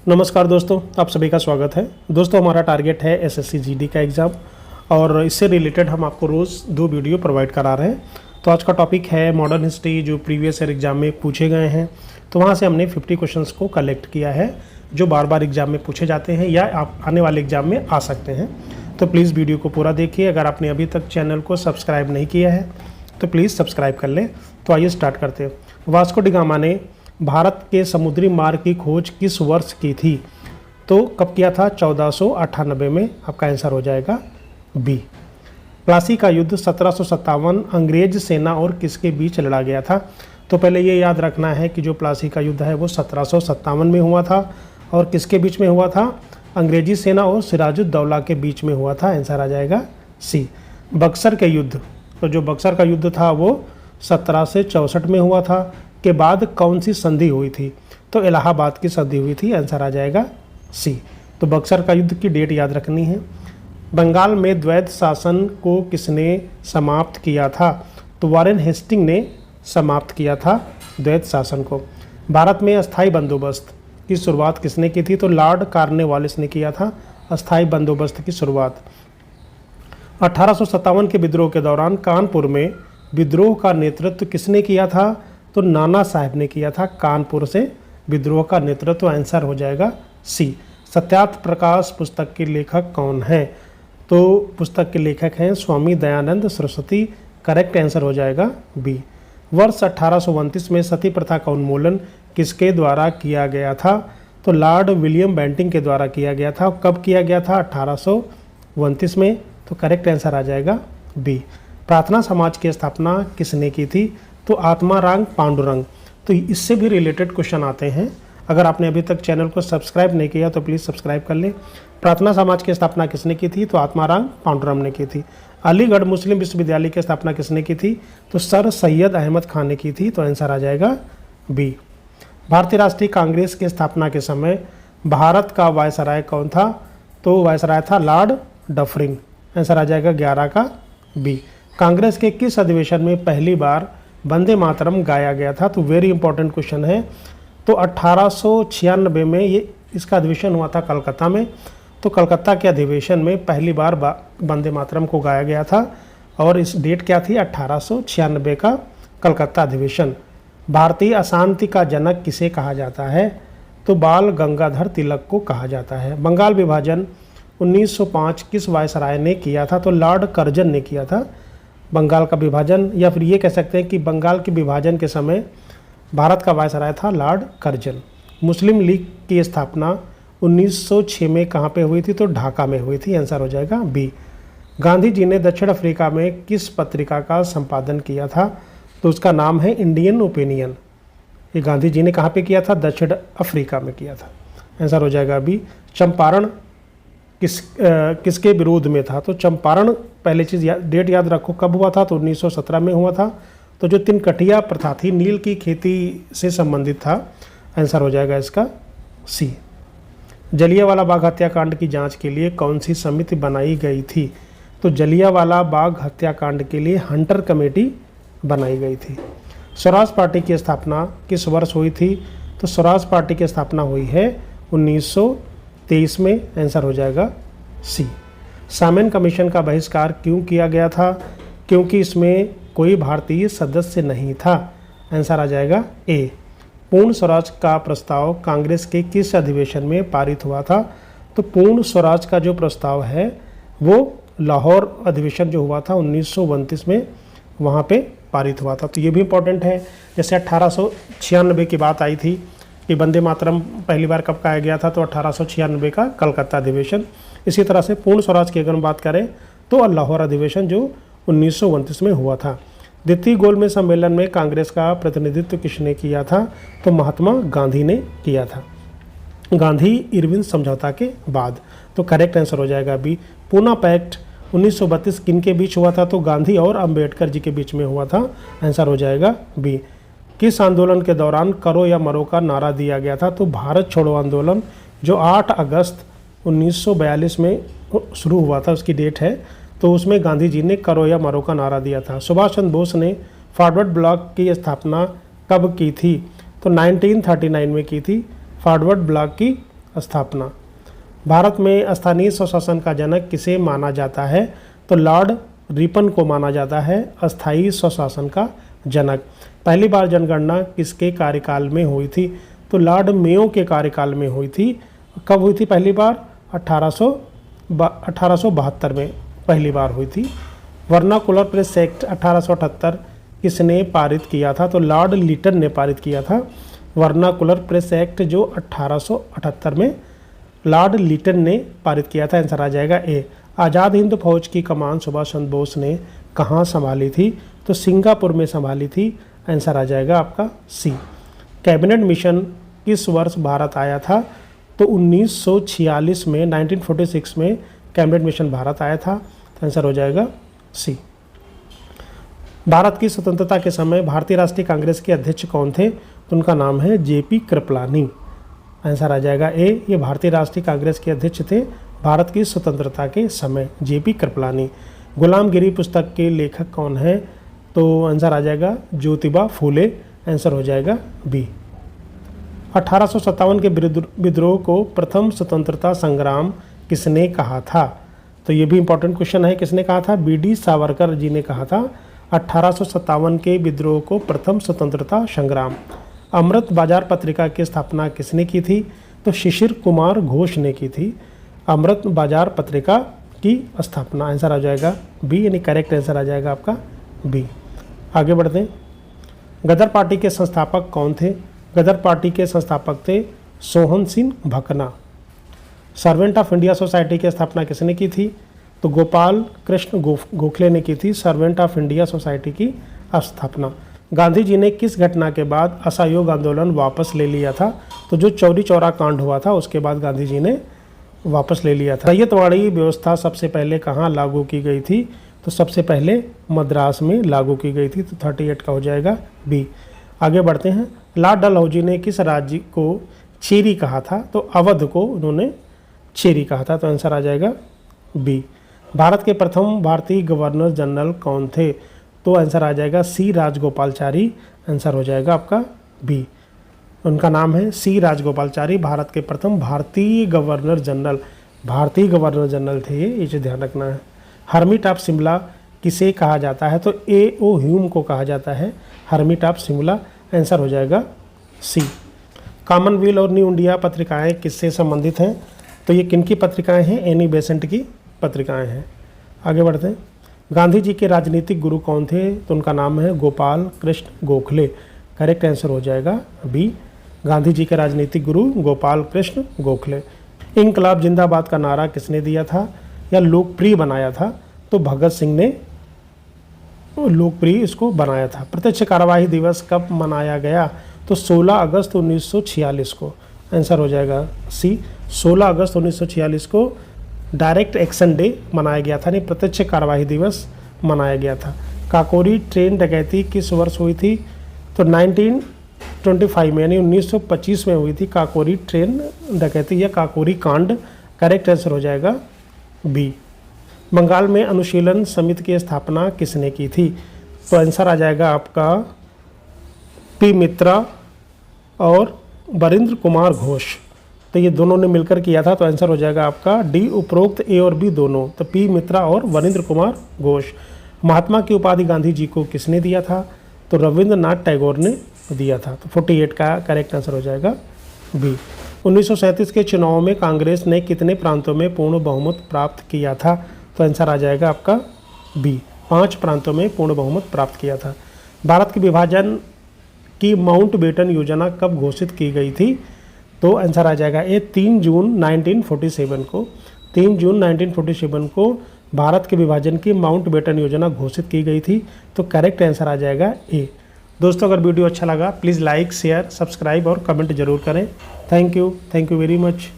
नमस्कार दोस्तों, आप सभी का स्वागत है। दोस्तों, हमारा टारगेट है एसएससी जीडी का एग्ज़ाम और इससे रिलेटेड हम आपको रोज़ 2 वीडियो प्रोवाइड करा रहे हैं। तो आज का टॉपिक है मॉडर्न हिस्ट्री, जो प्रीवियस ईयर एग्ज़ाम में पूछे गए हैं। तो वहाँ से हमने 50 क्वेश्चंस को कलेक्ट किया है जो बार बार एग्ज़ाम में पूछे जाते हैं या आप आने वाले एग्ज़ाम में आ सकते हैं। तो प्लीज़ वीडियो को पूरा देखिए। अगर आपने अभी तक चैनल को सब्सक्राइब नहीं किया है तो प्लीज़ सब्सक्राइब कर लें। तो आइए स्टार्ट करते हैं। वास्को डी गामा ने भारत के समुद्री मार्ग की खोज किस वर्ष की थी? तो कब किया था? 1498 में। आपका आंसर हो जाएगा बी। प्लासी का युद्ध 1757 अंग्रेज सेना और किसके बीच लड़ा गया था? तो पहले ये याद रखना है कि जो प्लासी का युद्ध है वो 1757 में हुआ था और किसके बीच में हुआ था? अंग्रेजी सेना और सिराजुद्दौला के बीच में हुआ था। आंसर आ जाएगा सी। बक्सर के युद्ध, तो जो बक्सर का युद्ध था वो 1764 में हुआ था। के बाद कौन सी संधि हुई थी? तो इलाहाबाद की संधि हुई थी। आंसर आ जाएगा सी। तो बक्सर का युद्ध की डेट याद रखनी है। बंगाल में द्वैध शासन को किसने समाप्त किया था? तो वॉरेन हेस्टिंग ने समाप्त किया था द्वैध शासन को। भारत में अस्थाई बंदोबस्त की शुरुआत किसने की थी? तो लॉर्ड कॉर्नवालिस ने किया था अस्थाई बंदोबस्त की शुरुआत। 1857 के विद्रोह के दौरान कानपुर में विद्रोह का नेतृत्व किसने किया था? तो नाना साहब ने किया था कानपुर से विद्रोह का नेतृत्व। आंसर हो जाएगा सी। सत्यार्थ प्रकाश पुस्तक के लेखक कौन है? तो पुस्तक के लेखक हैं स्वामी दयानंद सरस्वती। करेक्ट आंसर हो जाएगा बी। वर्ष 1829 में सती प्रथा का उन्मूलन किसके द्वारा किया गया था? तो लॉर्ड विलियम बेंटिंग के द्वारा किया गया था। कब किया गया था? 1829 में। तो करेक्ट आंसर आ जाएगा बी। प्रार्थना समाज की स्थापना किसने की थी? तो आत्माराम पांडुरंग। तो इससे भी रिलेटेड क्वेश्चन आते हैं। अगर आपने अभी तक चैनल को सब्सक्राइब नहीं किया तो प्लीज़ सब्सक्राइब कर लें। प्रार्थना समाज की स्थापना किसने की थी? तो आत्माराम पांडुरंग ने की थी। अलीगढ़ मुस्लिम विश्वविद्यालय की स्थापना किसने की थी? तो सर सैयद अहमद खान ने की थी। तो आंसर आ जाएगा बी। भारतीय राष्ट्रीय कांग्रेस की स्थापना के समय भारत का वायसराय कौन था? तो वायसराय था लॉर्ड डफरिन। आंसर आ जाएगा 11 का बी। कांग्रेस के किस अधिवेशन में पहली बार वंदे मातरम गाया गया था? तो वेरी इंपॉर्टेंट क्वेश्चन है। तो 1896 में ये इसका अधिवेशन हुआ था कलकत्ता में। तो कलकत्ता के अधिवेशन में पहली बार वंदे मातरम को गाया गया था और इस डेट क्या थी? 1896 का कलकत्ता अधिवेशन। भारतीय अशांति का जनक किसे कहा जाता है? तो बाल गंगाधर तिलक को कहा जाता है। बंगाल विभाजन 1905 किस वायसराय ने किया था? तो लॉर्ड कर्जन ने किया था बंगाल का विभाजन, या फिर ये कह सकते हैं कि बंगाल के विभाजन के समय भारत का वायसराय था लॉर्ड कर्जन। मुस्लिम लीग की स्थापना 1906 में कहाँ पे हुई थी? तो ढाका में हुई थी। आंसर हो जाएगा बी। गांधी जी ने दक्षिण अफ्रीका में किस पत्रिका का संपादन किया था? तो उसका नाम है इंडियन ओपिनियन। ये गांधी जी ने कहाँ पे किया था? दक्षिण अफ्रीका में किया था। आंसर हो जाएगा बी। चंपारण किसके विरोध में था? तो चंपारण, पहले चीज़ डेट याद रखो कब हुआ था? तो 1917 में हुआ था। तो जो तिनकटिया प्रथा थी, नील की खेती से संबंधित था। आंसर हो जाएगा इसका सी। जलियांवाला बाग हत्याकांड की जांच के लिए कौन सी समिति बनाई गई थी? तो जलियांवाला बाग हत्याकांड के लिए हंटर कमेटी बनाई गई थी। स्वराज पार्टी की स्थापना किस वर्ष हुई थी? तो स्वराज पार्टी की स्थापना हुई है 1923 में। आंसर हो जाएगा सी। सामन कमीशन का बहिष्कार क्यों किया गया था? क्योंकि इसमें कोई भारतीय सदस्य नहीं था। आंसर आ जाएगा ए। पूर्ण स्वराज का प्रस्ताव कांग्रेस के किस अधिवेशन में पारित हुआ था? तो पूर्ण स्वराज का जो प्रस्ताव है वो लाहौर अधिवेशन जो हुआ था 1929 में, वहाँ पे पारित हुआ था। तो ये भी इम्पोर्टेंट है। जैसे 1896 की बात आई थी कि वंदे मातरम पहली बार कब गाया गया था? तो 1896 का कलकत्ता अधिवेशन। इसी तरह से पूर्ण स्वराज की अगर हम बात करें तो लाहौर अधिवेशन जो 1929 में हुआ था। द्वितीय गोलमेज सम्मेलन में कांग्रेस का प्रतिनिधित्व किसने किया था? तो महात्मा गांधी ने किया था, गांधी इरविन समझौता के बाद। तो करेक्ट आंसर हो जाएगा बी। पूना पैक्ट 1932 किन के बीच हुआ था? तो गांधी और अंबेडकर जी के बीच में हुआ था। आंसर हो जाएगा बी। किस आंदोलन के दौरान करो या मरो का नारा दिया गया था? तो भारत छोड़ो आंदोलन जो 8 अगस्त 1942 में शुरू हुआ था, उसकी डेट है। तो उसमें गांधी जी ने करो या मरो का नारा दिया था। सुभाष चंद्र बोस ने फॉरवर्ड ब्लॉक की स्थापना कब की थी? तो 1939 में की थी फॉरवर्ड ब्लॉक की स्थापना। भारत में स्थानीय स्वशासन का जनक किसे माना जाता है? तो लॉर्ड रिपन को माना जाता है अस्थायी स्वशासन का जनक। पहली बार जनगणना किसके कार्यकाल में हुई थी? तो लॉर्ड मेयो के कार्यकाल में हुई थी। कब हुई थी पहली बार? 1872 में पहली बार हुई थी। वर्नाकुलर प्रेस एक्ट 1878 किसने पारित किया था? तो लॉर्ड लिटन ने पारित किया था वर्नाकुलर प्रेस एक्ट, जो 1878 में लॉर्ड लिटन ने पारित किया था। आंसर आ जाएगा ए। आज़ाद हिंद फौज की कमान सुभाष चंद्र बोस ने कहाँ संभाली थी? तो सिंगापुर में संभाली थी। आंसर आ जाएगा आपका सी। कैबिनेट मिशन किस वर्ष भारत आया था? तो 1946 में, 1946 में कैबिनेट मिशन भारत आया था। तो आंसर हो जाएगा सी। भारत की स्वतंत्रता के समय भारतीय राष्ट्रीय कांग्रेस के अध्यक्ष कौन थे? तो उनका नाम है जेपी कृपलानी। आंसर आ जाएगा ए। ये भारतीय राष्ट्रीय कांग्रेस के अध्यक्ष थे भारत की स्वतंत्रता के समय, जेपी कृपलानी। गुलामगिरी पुस्तक के लेखक कौन है? तो आंसर आ जाएगा ज्योतिबा फूले। आंसर हो जाएगा बी। 1857 के विद्रोह को प्रथम स्वतंत्रता संग्राम किसने कहा था? तो ये भी इंपॉर्टेंट क्वेश्चन है। किसने कहा था? बी.डी. सावरकर जी ने कहा था 1857 के विद्रोह को प्रथम स्वतंत्रता संग्राम। अमृत बाजार पत्रिका की स्थापना किसने की थी? तो शिशिर कुमार घोष ने की थी अमृत बाजार पत्रिका की स्थापना। आंसर आ जाएगा बी, यानी करेक्ट आंसर आ जाएगा आपका बी। आगे बढ़ते हैं। गदर पार्टी के संस्थापक कौन थे? गदर पार्टी के संस्थापक थे Sohan Singh Bhakna. Servant of India society की स्थापना किसने की थी? तो गोपाल कृष्ण गोखले ने की थी सर्वेंट ऑफ इंडिया सोसाइटी की स्थापना। गांधी जी ने किस घटना के बाद असहयोग आंदोलन वापस ले लिया था? तो जो चौरी चौरा कांड हुआ था उसके बाद गांधी जी ने वापस ले लिया था। रैयतवाड़ी व्यवस्था सबसे पहले कहाँ लागू की गई थी? तो सबसे पहले मद्रास में लागू की गई थी। तो 38 का हो जाएगा बी। आगे बढ़ते हैं। लॉर्ड डलहौजी ने किस राज्य को चेरी कहा था? तो अवध को उन्होंने चेरी कहा था। तो आंसर आ जाएगा बी। भारत के प्रथम भारतीय गवर्नर जनरल कौन थे? तो आंसर आ जाएगा सी राजगोपालचारी। आंसर हो जाएगा आपका बी। उनका नाम है सी राजगोपालचारी, भारत के प्रथम भारतीय गवर्नर जनरल थे ये चीज़ ध्यान रखना है। हर्मिट ऑफ शिमला किसे कहा जाता है? तो ए ओ ह्यूम को कहा जाता है हर्मिट ऑफ शिमला। आंसर हो जाएगा सी। कॉमनवेल्थ और न्यू इंडिया पत्रिकाएं किससे संबंधित हैं? तो ये किनकी पत्रिकाएं हैं? एनी बेसेंट की पत्रिकाएं हैं। आगे बढ़ते हैं। गांधी जी के राजनीतिक गुरु कौन थे? तो उनका नाम है गोपाल कृष्ण गोखले। करेक्ट आंसर हो जाएगा बी। गांधी जी के राजनीतिक गुरु गोपाल कृष्ण गोखले। इंकलाब जिंदाबाद का नारा किसने दिया था या लोकप्रिय बनाया था? तो भगत सिंह ने लोकप्रिय इसको बनाया था। प्रत्यक्ष कार्यवाही दिवस कब मनाया गया? तो 16 अगस्त 1946 को। आंसर हो जाएगा सी। 16 अगस्त 1946 को डायरेक्ट एक्शन डे मनाया गया था, नहीं प्रत्यक्ष कार्यवाही दिवस मनाया गया था। काकोरी ट्रेन डकैती किस वर्ष हुई थी? तो 1925 में, यानी 1925 में हुई थी काकोरी ट्रेन डकैती या काकोरी कांड। करेक्ट आंसर हो जाएगा बी। बंगाल में अनुशीलन समिति की स्थापना किसने की थी? तो आंसर आ जाएगा आपका पी मित्रा और वरिंद्र कुमार घोष। तो ये दोनों ने मिलकर किया था। तो आंसर हो जाएगा आपका डी। उपरोक्त ए और बी दोनों, तो पी मित्रा और वरिंद्र कुमार घोष। महात्मा की उपाधि गांधी जी को किसने दिया था? तो रविंद्रनाथ टैगोर ने दिया था। तो 48 का करेक्ट आंसर हो जाएगा बी। 1937 के चुनाव में कांग्रेस ने कितने प्रांतों में पूर्ण बहुमत प्राप्त किया था? तो आंसर आ जाएगा आपका बी। 5 प्रांतों में पूर्ण बहुमत प्राप्त किया था। भारत के विभाजन की माउंटबेटन योजना कब घोषित की गई थी? तो आंसर आ जाएगा ए। 3 जून 1947 को। 3 जून 1947 को भारत के विभाजन की माउंटबेटन योजना घोषित की गई थी। तो करेक्ट आंसर आ जाएगा ए। दोस्तों, अगर वीडियो अच्छा लगा प्लीज़ लाइक, शेयर, सब्सक्राइब और कमेंट जरूर करें। Thank you very much.